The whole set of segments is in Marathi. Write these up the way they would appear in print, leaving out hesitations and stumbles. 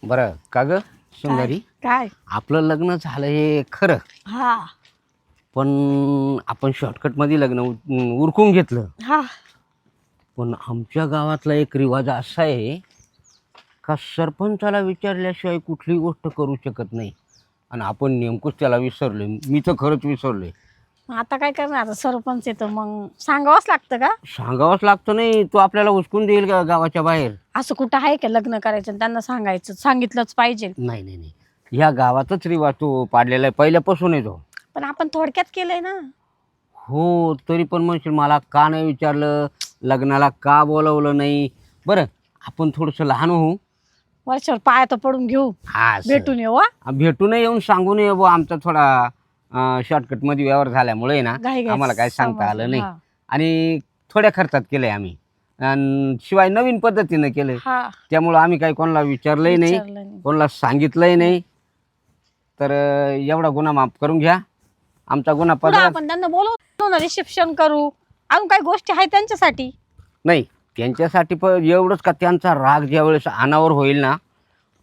बरं का ग सुंदरी, काय आपलं लग्न झालं हे खरं, हा पण आपण शॉर्टकट मध्ये लग्न उरकून घेतलं. हा पण आमच्या गावातला एक रिवाज असा आहे का सरपंचाला विचारल्याशिवाय कुठली गोष्ट करू शकत नाही. आणि आपण नेमकंच त्याला विसरलोय. मी तर खरंच विसरलोय. मग आता काय करणार? आता सरपंच येतो मग सांगावंच लागतं का? सांगावंच लागतं. नाही तो आपल्याला उचकून देईल का गावाच्या बाहेर? असं कुठं आहे का लग्न करायचं आणि त्यांना सांगायचं? सांगितलंच पाहिजे. नाही नाही नाही, ह्या गावातच रिवाज तो पाडलेला आहे पहिल्यापासून आहे तो. पण आपण थोडक्यात केलंय ना. हो, तरी पण म्हणशील मला का नाही विचारलं, लग्नाला का बोलवलं नाही. बरं, आपण थोडंसं लहान होऊ. वर्षावर पाया तर पडून घेऊ, हा असं. भेटून येऊ हा? भेटून येऊन सांगून ये बुवा, आमचा थोडा शॉर्टकट मध्ये व्यवहार झाल्यामुळे ना घाई आम्हाला काय सांगता आलं नाही. हा. आणि थोड्या खर्चात केलंय आम्ही, आणि शिवाय नवीन पद्धतीनं केलंय. हा त्यामुळं आम्ही काही कोणाला विचारलंही नाही, विचारलं नाही. कोणाला सांगितलंही नाही. तर एवढा गुन्हा माफ करून घ्या. आमचा गुन्हा पुढं पदरात आपण त्यांना बोलवू ना, रिसेप्शन करू, अजून काही गोष्टी आहेत त्यांच्यासाठी. नाही. त्यांच्यासाठी पण एवढंच का, त्यांचा राग ज्या वेळेस अनावर होईल ना,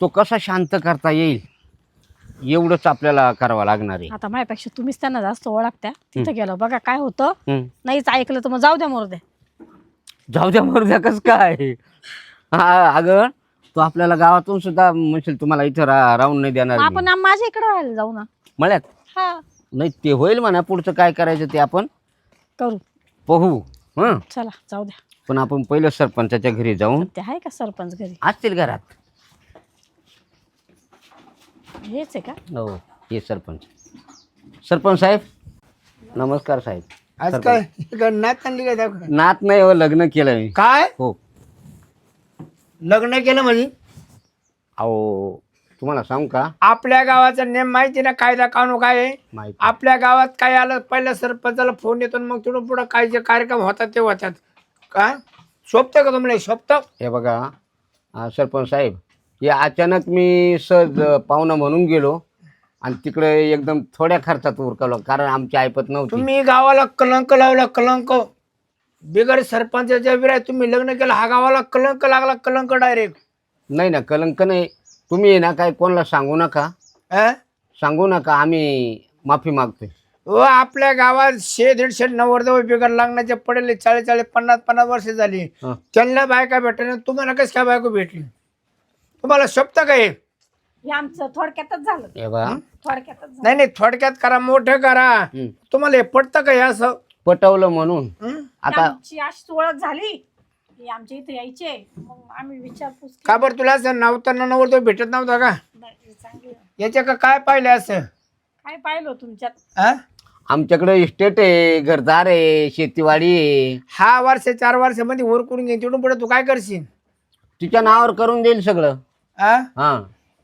तो कसा शांत करता येईल एवढंच आपल्याला करावं लागणार आहे. आता माझ्यापेक्षा तुम्हीच त्यांना जास्त ओळखत्या. तिथं गेलं बघा काय होतं. हम्म. नाहीच ऐकलं तर मग जाऊ द्या, मोरद्या. जाऊ द्या मरू द्या कसं काय. हा अगं, तो आपल्याला गावातून सुद्धा म्हणशील तुम्हाला इथं राहून नाही देणार मग मी. आपण माझ्या इकडे राहायला जाऊ ना. मळ्यात हा नाही, ते होईल म्हणा. पुढचं काय करायचं ते आपण करू. पाहू. हं, चला जाऊ द्या. पण आपण पहिलं सरपंचाच्या घरी जाऊन. ते आहे का सरपंच घरी? असतील घरात. हेच आहे का? हो, हे सरपंच. सरपंच साहेब नमस्कार साहेब. आज काय नात आणली काय दाखव? नात नाही हो, लग्न केलं मी. काय हो. लग्न केलं म्हणजे? अहो तुम्हाला सांगू का, आपल्या गावाचा नेम माहिती ना, कायदा कानून काय आहे? माहिती. आपल्या गावात काय आलं, पहिल्या सरपंचाला फोन येतो आणि मग तिथून पुढे काय जे कार्यक्रम होतात ते होतात. का शोभतं का तुम्हाला? शोभतं? हे बघा सरपंच साहेब, हे अचानक मी सहज पाहुणा म्हणून गेलो आणि तिकडे एकदम थोड्या खर्चात उरकलो, कारण आमची ऐपत नव्हती. तुम्ही गावाला कलंक लावला, कलंक. बिगर सरपंचाच्या विराय तुम्ही लग्न केलं, हा गावाला कलंक लागला, कलंक डायरेक्ट. नाही ना, कलंक नाही. तुम्ही आहे ना काय कोणाला सांगू नका, सांगू नका. आम्ही माफी मागतोय. हो, आपल्या गावात 100-150 नवरदेव बिगर लग्नाचे पडले, 40-40 50-50 वर्ष झाली. हं. त्यांना बायका भेटणे, तुम्हाला कसं काय बायको भेटली? तुम्हाला शोभतं काय? हे आमचं थोडक्यातच झालं. हे बघा, थोडक्यातच झालं. नाही नाही, थोडक्यात करा, मोठं करा. हं. तुम्हाला हे पटतं का हे असं? पटवलं म्हणून हं? आता. आमची अशी ओळख झाली की आमच्या इथे यायचे, मग आम्ही विचारपूस केली. का बरं तुला असं नव्हता नवरदेव भेटत नव्हता का? नाही, चांगली आहे. याच्या का काय पाहिलं असं? काय पाहिलं तुमच्यात? हा? आमच्याकडे इस्टेट आहे, घरदार आहे, शेतीवाडी आहे. हा वर्ष 4 वर्षामध्ये वर करून घेईन, तिथून पुढे तू काय करशील? तिच्या नावावर करून देईल सगळं. हा? हा,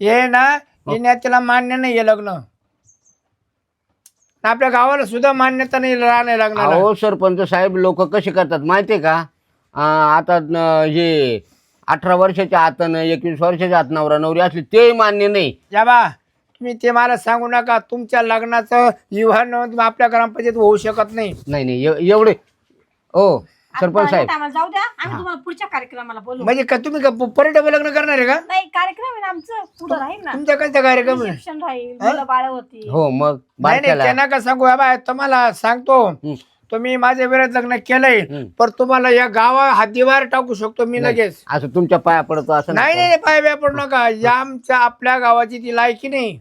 हे ना, हे त्याला मान्य नाही हे लग्न. आपल्या गावाला सुद्धा मान्यता नाही राहणे लागणार. अहो सरपंच साहेब, लोक कसे करतात माहितीये का, आता हे 18 वर्षाच्या आत 21 वर्षाच्या आत नवरा नवरी असली ते मान्य नाही. या बा, तुम्ही ते मला सांगू नका. तुमच्या लग्नाचं विवाह आपल्या ग्रामपंचायत होऊ शकत नाही. नाही नाही, एवढे. हो सरपंच साहेब, आता आम्हाला जाऊ द्या, आम्ही तुम्हाला पुढच्या कार्यक्रमाला बोलू. म्हणजे का तुम्ही का पर्यटक लग्न करणार आहे का? नाही, कार्यक्रम आहे ना आमचं, पुढं राहील ना. तुमच्या कसं कार्यक्रम आहे? रिसेप्शन राहील, मुलं बाळ होती. हो मग नाही नाही, बारक्याला. त्यांना का सांगू या बाय, तुम्हाला सांगतो. हं. तुम्ही माझ्या विरोधात लग्न केलंय, हं. पण तुम्हाला या गावा हद्दीबाहेर टाकू शकतो मी लगेच. असं तुमच्या पाया पडतो असं नाही नका. नाही, पाय व्या पडू नका. या आमच्या आपल्या गावाची ती लायकी नाही.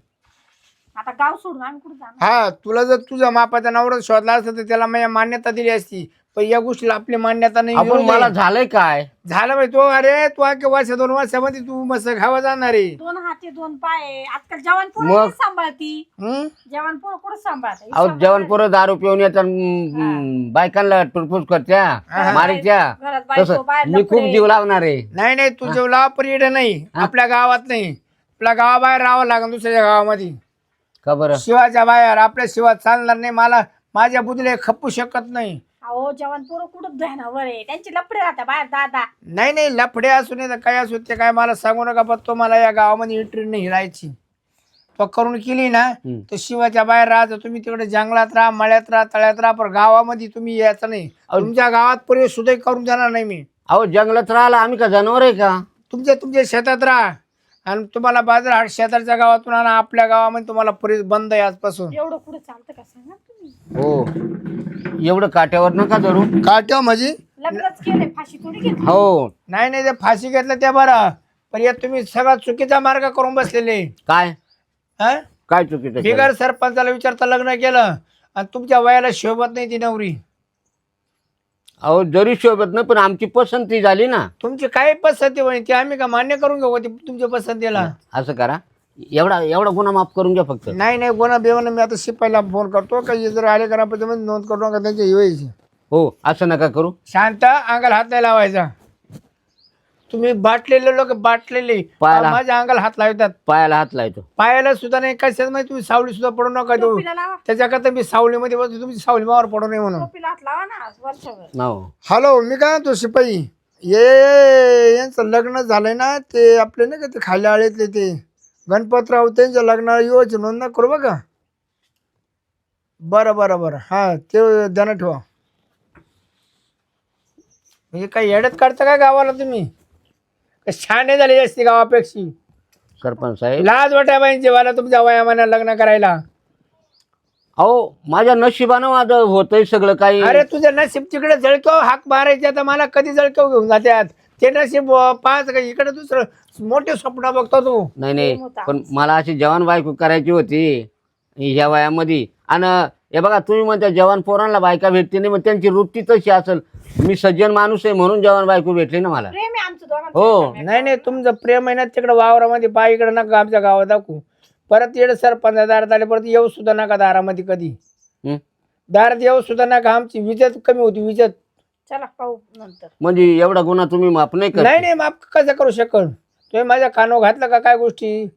आता गाव सोडून आम्ही कुठे जाणार? हा, तुला जर तुझा मापाचा नवरा शोधला असता तर त्याला मी मान्यता दिली असती, पण या गोष्टीला आपली मान्यता नाही. आपण विरोध मला आहे. झालंय काय? झालं बाई, तो अरे तू अख्या वर्ष 2 वर्षामध्ये तू मस्त खावा जाणार आहे. 2 हाती 2 पाय. आजकाल जवान मग? पोरं सांभाळती. हं? जवान पोरं कुठं सांभाळते? अहो जेवण पोरं दारू पिऊन येतात, बायकांना टुरफुस करत्या, मारीच्या. घरात बायको, तसं बाहेर मी खूप लफडे. जीव लावणार आहे. नाही नाही, तू जेवला परिड नाही आपल्या गावात नाही. आपल्या गावाबाहेर राहावं लागेल, दुसऱ्या गावामध्ये. का बरं? शिवाच्या बाहेर आपल्या शिवात चालणार नाही. मला माझ्या बुद्धीला खप्पू शकत नाही. अहो जवान पोरं कुठं ध्यानावर आहे, त्यांची लपडे राहतात बाहेर. दादा नाही नाही, लफडे असू नये तर काय असू ते काय मला सांगू नका, पण तो मला या गावामध्ये एंट्री नाही राहायची. तो करून केली ना तर शिवाच्या बाहेर राहतो. तुम्ही तिकडे जंगलात राहा, मळ्यात राहा, तळ्यात राहा, पण गावामध्ये तुम्ही यायचं नाही. तुमच्या गावात प्रवेश सुद्धा करून जाणार नाही मी. अहो जंगलात राहिला आम्ही का जनावर आहे का? तुमच्या शेतात राहा. आणि तुम्हाला बाजार हाट शेजारच्या गावातून आणा, आपल्या गावामध्ये तुम्हाला पुरी बंद आहे आजपासून. एवढं कुठं चालतं का सांगा तुम्ही. हो एवढं काट्यावर नका धरू. काट्या म्हणजे लग्नच केलंय, फाशी थोडी घेतली. हो नाही नाही, ते फाशी घेतलं ते बरं, पण या तुम्ही सगळा चुकीचा मार्ग करून बसलेले. काय हा? काय चुकीचं केलं? बिगर सरपंचाला विचारता लग्न केलं आणि तुमच्या वयाला शोभत नाही ती नवरी. अहो जरी शोभत नाही पण आमची पसंती झाली ना. तुमची काय पसंती होईल ती आम्ही का मान्य करून घेऊ ती तुमच्या पसंतीला. असं करा, एवढा एवढा गुन्हा माफ करून घ्या फक्त. नाही नाही, कोणा बेवना मी आता शिपाईला फोन करतो काही जर आले करा नोंद करू नका त्यांच्या येवायची. हो असं नका करू. शांत, अंगाला हात नाही लावायचा. तुम्ही बाटलेले लोक बाटलेले पायाला- माझ्या अंगाला हात लावतात, पायाला हात लावतो. पायाला सुद्धा नाही. कशात माहिती तुम्ही सावली सुद्धा पडू नका देऊ. टोपीला लावा, त्याच्याकरता मी सावलीमध्ये बसतो, तुमची सावली मावर पडू नये म्हणून. टोपीला हात लावा ना वर्षभर. हो हॅलो, मी काय म्हणतो शिपाई, ये यांचं लग्न झालंय ना, ते आपले नाही का ते खाली आळेतले ते गणपतराव, त्यांच्या लग्नाला येवायची नोंद ना करू बघा. बरं बरं बरं, हा ते ध्यानात ठेवा. म्हणजे काही येड्यात काढता का गावाला तुम्ही? छान झाली असती गावापेक्षा. सरपंच साहेब, लाज वाटाय बाई जेवायला तुमच्या वयामाना लग्न करायला. अहो माझ्या नशिबानं माझं होतंय सगळं काही. अरे तुझ्या नशीब तिकडे जळक्याव हाक मारायचे, तर मला कधी जळक्याव घेऊन जात्यात ते नशीब. पाच का इकडे दुसरं मोठे स्वप्न बघतो तू. नाही नाही, पण मला अशी जवान बायको करायची होती ह्या वयामध्ये. आणि हे बघा तुम्ही म्हणता जवान पोरांना बायका भेटते नाही, मग त्यांची वृत्ती तशी असेल. मी सज्जन माणूस आहे म्हणून जवान बायको भेटली ना मला. प्रेम आहे आमचं दोघांचं. हो. नाही नाही, तुमचं प्रेम आहे ना तिकडे वावरामध्ये, पाय इकडे नका आमच्या गावात दाखवू. परत येड सरपंच दारात आले, परत येऊ सुद्धा नका दारामध्ये कधी. हं? दारात येऊ सुद्धा नका. आमची विजत कमी होती, विजत. चला पाहू नंतर. म्हणजे एवढा गुन्हा तुम्ही माफ नाही करत? नाही नाही, माफ कसं करू शकल तुम्ही? माझ्या कानावर घातलं का काय गोष्टी?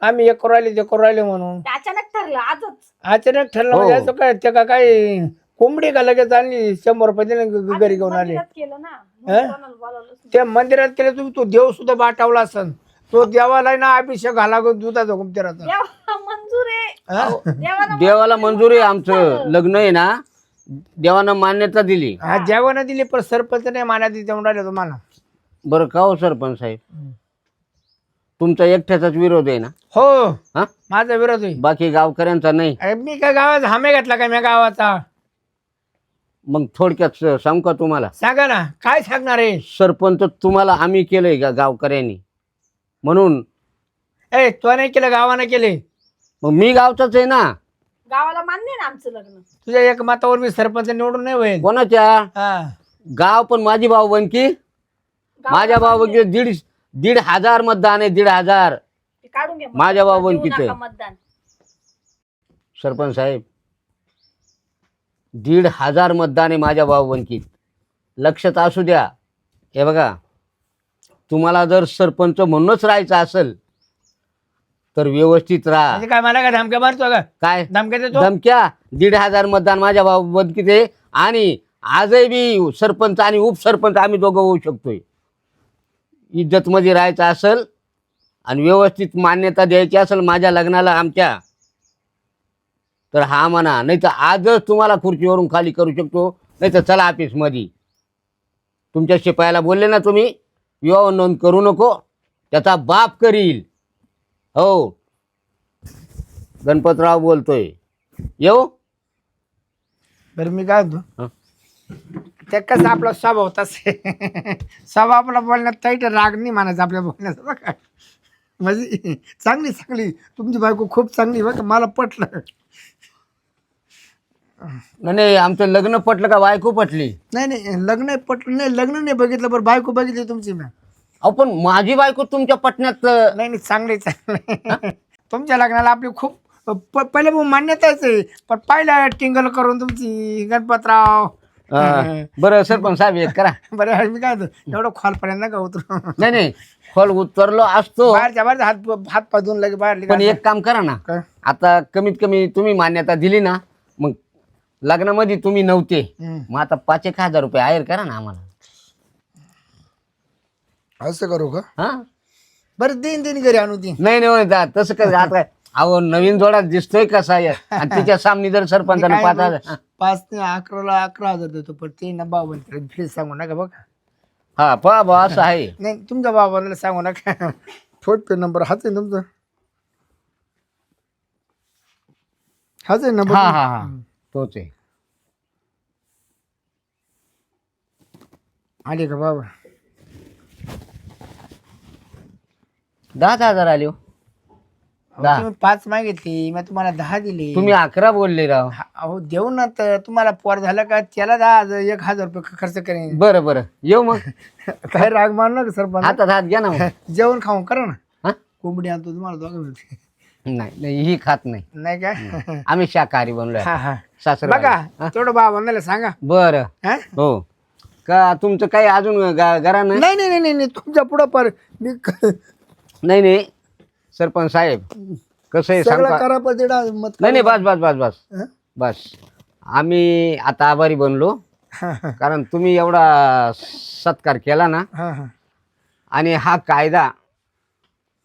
आम्ही एक करू राहिले ते करू राहिले म्हणून. ते अचानक ठरलं आजच. अचानक ठरलं हो. म्हणजे असं काय? ते का काय कोंबडी का लगेच आणली 100 रुपये दिले घरी घेऊन आले? मंदिरात केलं ना, हं? कोणाला बोलावलंच नाही. त्या मंदिरात केलं तुम्ही, तो देव सुद्धा बाटावला असन. तो देवाला ना अभिषेक घाला दुधाचा गुप्तेराचा. देवा मंजूर आहे. देवानं देवाला मंजुरी आहे आमचं लग्न आहे ना, देवानं मान्यता दिली. हा देवानं दिली, पण सरपंच नाही मान्यता देऊन राहिले तुम्हाला. बरं का हो सरपंच साहेब, तुमचा एकट्याचाच विरोध आहे ना? हो, हा, माझा विरोध आहे. बाकी गावकऱ्यांचा नाही? अरे मी काय गावाचा हामे घातला काय मी गावाचा? मग थोडक्यात सांगू का तुम्हाला? सांगा ना, काय सांगणार आहे? सरपंच तुम्हाला आम्ही केलंय का गावकऱ्यांनी म्हणून? ए, तो नाही केलं, गावानं केले. मग मी गावचाच आहे ना. गावाला मान्य आहे ना आमचं लग्न. तुझ्या एक मतावर मी सरपंच निवडून नाही होईल. कोणाच्या? हा, गाव पण माझी भाऊबंदकी. गावाला माझ्या मान्य भाऊबंदकी आहे. 1,500 मतदान आहे. 1,500. ते काढून घ्या. माझ्या भाऊबंदकीचं. देऊ नका मतदान. सरपंच साहेब, 1,500 मतदान आहे माझ्या भाऊबंदकीत. लक्षात असू द्या. हे बघा, तुम्हाला जर सरपंच म्हणूनच राहायचं असेल तर व्यवस्थित राहा. म्हणजे काय मला काय धमक्या मारतो का? काय धमक्या देतो? धमक्या? 1,500 मतदान माझ्या भाऊबंदकीत आहे. आणि आजही बी सरपंच आणि उपसरपंच आम्ही दोघं होऊ शकतोय. इज्जतमध्ये राहायचं असेल आणि व्यवस्थित मान्यता द्यायची असेल माझ्या लग्नाला आमच्या, तर हा म्हणा. नाही तर आजच तुम्हाला खुर्चीवरून खाली करू शकतो. नाही तर चला ऑफिसमध्ये. तुमच्या शिपायाला बोलले ना तुम्ही, विवाह नोंद करू नको, त्याचा बाप करील. हो, गणपतराव बोलतोय. येऊ? बरं मी काय होतो, हं. ते कसं आपला स्वभाव तसे स्वभाव आपला बोलण्यात ताईट राग नाही मानायचा आपल्या बोलण्याचा बघा. म्हणजे चांगली चांगली तुमची बायको खूप चांगली बघा, मला पटलं. नाही आमचं लग्न पटलं का बायको पटली? नाही नाही, लग्न पटलं नाही, लग्न नाही बघितलं, बरं बायको बघितली तुमची मी. अहो पण माझी बायको तुमच्या पटण्यात. नाही नाही, चांगली चांगली. तुमच्या लग्नाला आपली खूप पहिले मान्यताच आहे, पण पाहिलं टिंगल करून तुमची गणपतराव. बरं सरपंच साहेब एक करा. बरं मी काय होतो, एवढं खोलपर्यंत नका उतरू. नाही खोल उतरलो असतो, बाहेरच्या बाहेर हात पाधून लगे बाहेर. पण एक काम करा ना. काय? आता कमीत कमी तुम्ही मान्यता दिली ना, मग लग्नामध्ये तुम्ही नव्हते, मग आता 5,000 रुपये आहेर करा ना आम्हाला. असं करू का? हा, बरं दिन घरी आणू दिन. नाही तसं काय आता. अहो नवीन जोडा दिसतोय कसा आहे, आणि तिच्या सामने जर सरपंचाने 5,000. 5 ते 11,000 देतो, पण ते ना बाबांकडे प्लीज सांगू नका बघा. हा पहा बा असं आहे. नाही तुमच्या बाबाला सांगू नका. फोन पे नंबर हाच आहे तुमचा? हाच आहे नंबर? हा हा हा तोच आहे. आले का बाबा? 10,000 आले हो. दहा. तुम्ही 5 मागितली, मी तुम्हाला 10 दिले. तुम्ही 11 बोलले राव. अहो देऊ ना, तर तुम्हाला पोर झालं का त्याला 10,000 1,000 रुपये खर्च करेन. बरं बरं येऊ मग. काय राग मारणार का सरपंच? हातात हात घ्या ना मग. जेवण खाऊन करा ना. हा? कोंबडी आणतो तुम्हाला दोघं मिळते. नाही नाही ही खात नाही. नाही काय? आम्ही शाकाहारी बनलोय हा हा सासर. बघा तेवढं बाबांना सांगा. बरं हा? हो का तुमचं काही अजून घरानं? नाही नाही नाही नाही तुमच्या पुढं पर मी नाही नाही सरपंच साहेब कसं आहे सांग सगळं का? करा पण तेवढा मत नाही नाही बस बस बस बस हा? बस आम्ही आता आभारी बनलो हा हा कारण तुम्ही एवढा सत्कार केला ना. हा हा आणि हा कायदा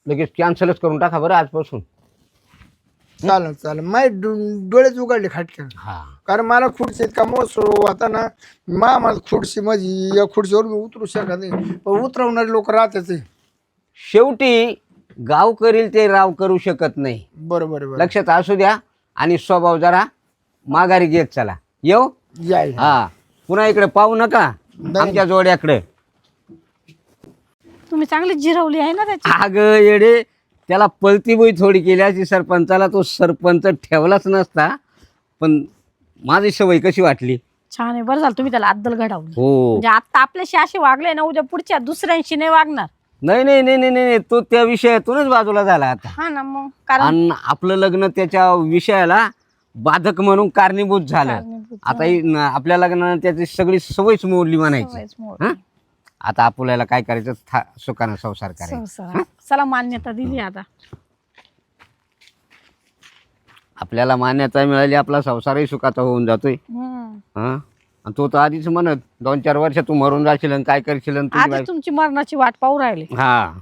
लगेच कॅन्सलच करून टाका बरं आजपासून. चालेल चालेल. माझे डोळेच उघडले खाटक्या. हा कारण मला खुर्चीत का मोसो आता ना मला खुर्ची माझी या खुर्चीवर मी उतरू शकत नाही, पण उतरवणारे लोक राहतेच. शेवटी गाव करील ते राव करू शकत नाही. बरोबर बरोबर. लक्षात असू द्या आणि स्वभाव जरा माघारी घेत चला. येऊ. या हा पुन्हा इकडे पाहू नका आमच्या जोड्याकडे. तुम्ही चांगली जिरवली आहे ना त्याची. अग येडे त्याला पलती बोई थोडी केली अशी सरपंचाला तो सरपंच ठेवलाच नसता. पण माझी सवय कशी वाटली? छान आहे, बरं झालं तुम्ही त्याला अद्दल घडवली. हो म्हणजे आता आपल्याशी असे वागले ना, उद्या पुढच्या दुसऱ्यांशी नाही वागणार. नाही नाही नाही नाही नाही तो त्या विषयातूनच बाजूला झाला आता. हा ना मग, कारण आणि आपलं लग्न त्याच्या विषयाला बाधक म्हणून कारणीभूत झालं. कारणीभूत आता आपल्या लग्नानं त्याची सगळी सवयच मोडली म्हणायची. सवयच मोड. हं? आता आपल्याला काय करायचं सुखानं संसार करायचा. संसार. चला मान्यता दिली आता. आपल्याला मान्यता मिळाली आपला संसारही सुखाचा होऊन जातोय. हम्म. आणि तो तर आधीच म्हणत 2-4 वर्ष तू मरून जाशील आणि काय करशील आणि तुझी आधी तुमची मरणाची वाट पाहू राहिली. हा